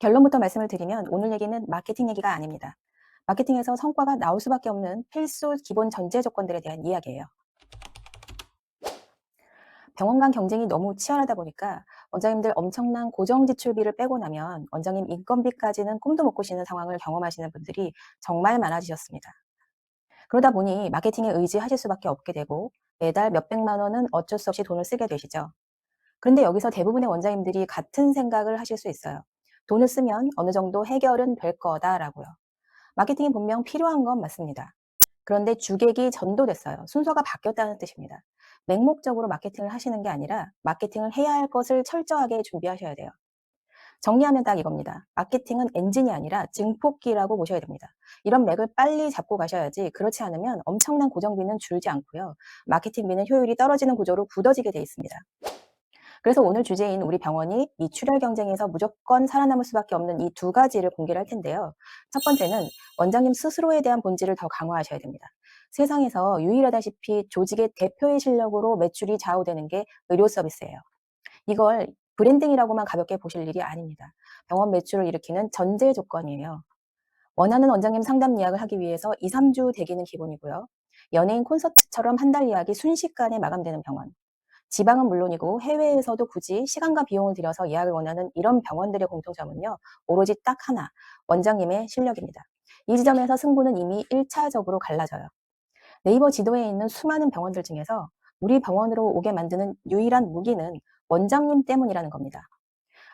결론부터 말씀을 드리면 오늘 얘기는 마케팅 얘기가 아닙니다. 마케팅에서 성과가 나올 수밖에 없는 필수 기본 전제 조건들에 대한 이야기예요. 병원 간 경쟁이 너무 치열하다 보니까 원장님들 엄청난 고정 지출비를 빼고 나면 원장님 인건비까지는 꿈도 못 꾸시는 상황을 경험하시는 분들이 정말 많아지셨습니다. 그러다 보니 마케팅에 의지하실 수밖에 없게 되고 매달 몇백만 원은 어쩔 수 없이 돈을 쓰게 되시죠. 그런데 여기서 대부분의 원장님들이 같은 생각을 하실 수 있어요. 돈을 쓰면 어느 정도 해결은 될 거다라고요. 마케팅이 분명 필요한 건 맞습니다. 그런데 주객이 전도됐어요. 순서가 바뀌었다는 뜻입니다. 맹목적으로 마케팅을 하시는 게 아니라 마케팅을 해야 할 것을 철저하게 준비하셔야 돼요. 정리하면 딱 이겁니다. 마케팅은 엔진이 아니라 증폭기라고 보셔야 됩니다. 이런 맥을 빨리 잡고 가셔야지 그렇지 않으면 엄청난 고정비는 줄지 않고요. 마케팅비는 효율이 떨어지는 구조로 굳어지게 돼 있습니다. 그래서 오늘 주제인 우리 병원이 이 출혈 경쟁에서 무조건 살아남을 수밖에 없는 이 두 가지를 공개를 할 텐데요. 첫 번째는 원장님 스스로에 대한 본질을 더 강화하셔야 됩니다. 세상에서 유일하다시피 조직의 대표의 실력으로 매출이 좌우되는 게 의료 서비스예요. 이걸 브랜딩이라고만 가볍게 보실 일이 아닙니다. 병원 매출을 일으키는 전제 조건이에요. 원하는 원장님 상담 예약을 하기 위해서 2, 3주 대기는 기본이고요. 연예인 콘서트처럼 한 달 예약이 순식간에 마감되는 병원. 지방은 물론이고 해외에서도 굳이 시간과 비용을 들여서 예약을 원하는 이런 병원들의 공통점은요. 오로지 딱 하나, 원장님의 실력입니다. 이 지점에서 승부는 이미 1차적으로 갈라져요. 네이버 지도에 있는 수많은 병원들 중에서 우리 병원으로 오게 만드는 유일한 무기는 원장님 때문이라는 겁니다.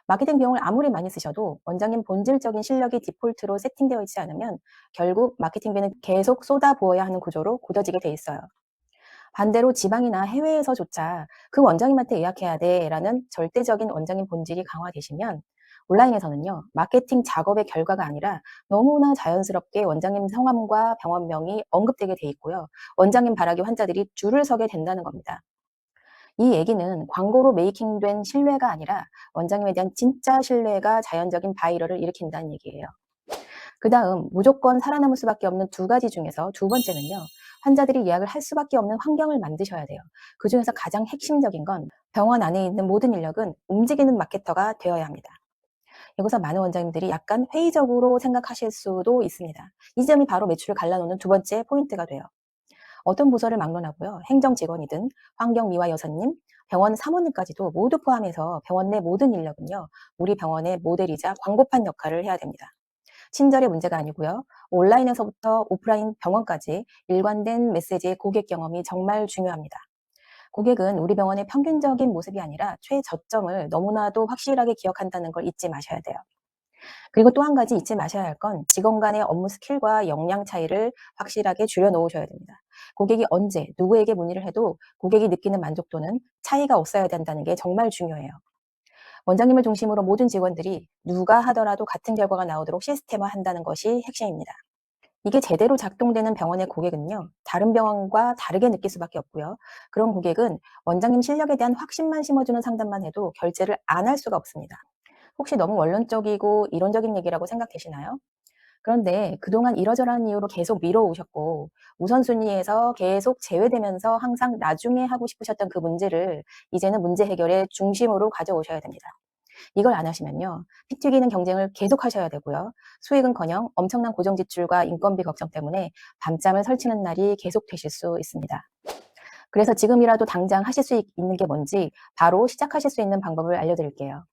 마케팅 비용을 아무리 많이 쓰셔도 원장님 본질적인 실력이 디폴트로 세팅되어 있지 않으면 결국 마케팅비는 계속 쏟아부어야 하는 구조로 굳어지게 돼 있어요. 반대로 지방이나 해외에서조차 그 원장님한테 예약해야 돼라는 절대적인 원장님 본질이 강화되시면 온라인에서는요, 마케팅 작업의 결과가 아니라 너무나 자연스럽게 원장님 성함과 병원명이 언급되게 돼 있고요. 원장님 바라기 환자들이 줄을 서게 된다는 겁니다. 이 얘기는 광고로 메이킹된 신뢰가 아니라 원장님에 대한 진짜 신뢰가 자연적인 바이럴을 일으킨다는 얘기예요. 그 다음 무조건 살아남을 수밖에 없는 두 가지 중에서 두 번째는요. 환자들이 예약을 할 수밖에 없는 환경을 만드셔야 돼요. 그 중에서 가장 핵심적인 건 병원 안에 있는 모든 인력은 움직이는 마케터가 되어야 합니다. 여기서 많은 원장님들이 약간 회의적으로 생각하실 수도 있습니다. 이 점이 바로 매출을 갈라놓는 두 번째 포인트가 돼요. 어떤 부서를 막론하고요. 행정 직원이든 환경미화 여사님, 병원 사모님까지도 모두 포함해서 병원 내 모든 인력은요. 우리 병원의 모델이자 광고판 역할을 해야 됩니다. 친절의 문제가 아니고요. 온라인에서부터 오프라인 병원까지 일관된 메시지의 고객 경험이 정말 중요합니다. 고객은 우리 병원의 평균적인 모습이 아니라 최저점을 너무나도 확실하게 기억한다는 걸 잊지 마셔야 돼요. 그리고 또 한 가지 잊지 마셔야 할 건 직원 간의 업무 스킬과 역량 차이를 확실하게 줄여놓으셔야 됩니다. 고객이 언제 누구에게 문의를 해도 고객이 느끼는 만족도는 차이가 없어야 된다는 게 정말 중요해요. 원장님을 중심으로 모든 직원들이 누가 하더라도 같은 결과가 나오도록 시스템화한다는 것이 핵심입니다. 이게 제대로 작동되는 병원의 고객은요. 다른 병원과 다르게 느낄 수밖에 없고요. 그런 고객은 원장님 실력에 대한 확신만 심어주는 상담만 해도 결제를 안 할 수가 없습니다. 혹시 너무 원론적이고 이론적인 얘기라고 생각되시나요? 그런데 그동안 이러저러한 이유로 계속 미뤄오셨고 우선순위에서 계속 제외되면서 항상 나중에 하고 싶으셨던 그 문제를 이제는 문제 해결의 중심으로 가져오셔야 됩니다. 이걸 안 하시면요. 피 튀기는 경쟁을 계속하셔야 되고요. 수익은커녕 엄청난 고정 지출과 인건비 걱정 때문에 밤잠을 설치는 날이 계속되실 수 있습니다. 그래서 지금이라도 당장 하실 수 있는 게 뭔지 바로 시작하실 수 있는 방법을 알려드릴게요.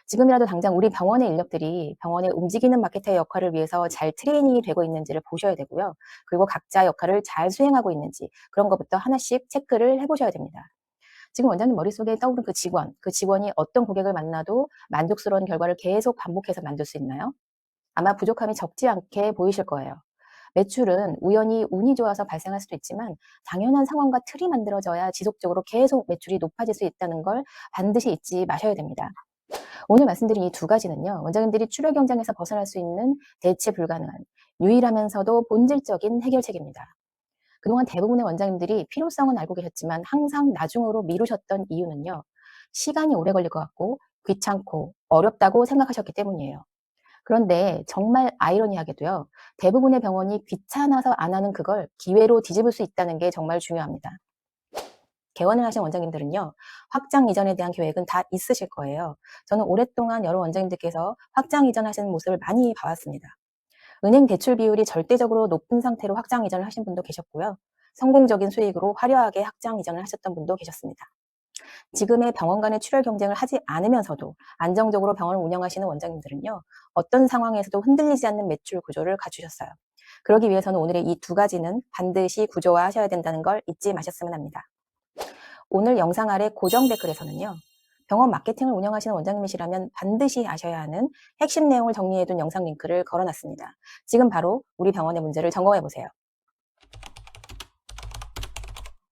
지금이라도 당장 우리 병원의 인력들이 병원의 움직이는 마케터의 역할을 위해서 잘 트레이닝이 되고 있는지를 보셔야 되고요. 그리고 각자 역할을 잘 수행하고 있는지 그런 것부터 하나씩 체크를 해보셔야 됩니다. 지금 원장님 머릿속에 떠오른 그 직원이 어떤 고객을 만나도 만족스러운 결과를 계속 반복해서 만들 수 있나요? 아마 부족함이 적지 않게 보이실 거예요. 매출은 우연히 운이 좋아서 발생할 수도 있지만 당연한 상황과 틀이 만들어져야 지속적으로 계속 매출이 높아질 수 있다는 걸 반드시 잊지 마셔야 됩니다. 오늘 말씀드린 이 두 가지는요. 원장님들이 출혈 경쟁에서 벗어날 수 있는 대체 불가능한 유일하면서도 본질적인 해결책입니다. 그동안 대부분의 원장님들이 필요성은 알고 계셨지만 항상 나중으로 미루셨던 이유는요. 시간이 오래 걸릴 것 같고 귀찮고 어렵다고 생각하셨기 때문이에요. 그런데 정말 아이러니하게도요. 대부분의 병원이 귀찮아서 안 하는 그걸 기회로 뒤집을 수 있다는 게 정말 중요합니다. 개원을 하신 원장님들은요, 확장 이전에 대한 계획은 다 있으실 거예요. 저는 오랫동안 여러 원장님들께서 확장 이전하시는 모습을 많이 봐왔습니다. 은행 대출 비율이 절대적으로 높은 상태로 확장 이전을 하신 분도 계셨고요. 성공적인 수익으로 화려하게 확장 이전을 하셨던 분도 계셨습니다. 지금의 병원 간의 출혈 경쟁을 하지 않으면서도 안정적으로 병원을 운영하시는 원장님들은요, 어떤 상황에서도 흔들리지 않는 매출 구조를 갖추셨어요. 그러기 위해서는 오늘의 이 두 가지는 반드시 구조화하셔야 된다는 걸 잊지 마셨으면 합니다. 오늘 영상 아래 고정 댓글에서는요, 병원 마케팅을 운영하시는 원장님이시라면 반드시 아셔야 하는 핵심 내용을 정리해둔 영상 링크를 걸어놨습니다. 지금 바로 우리 병원의 문제를 점검해보세요.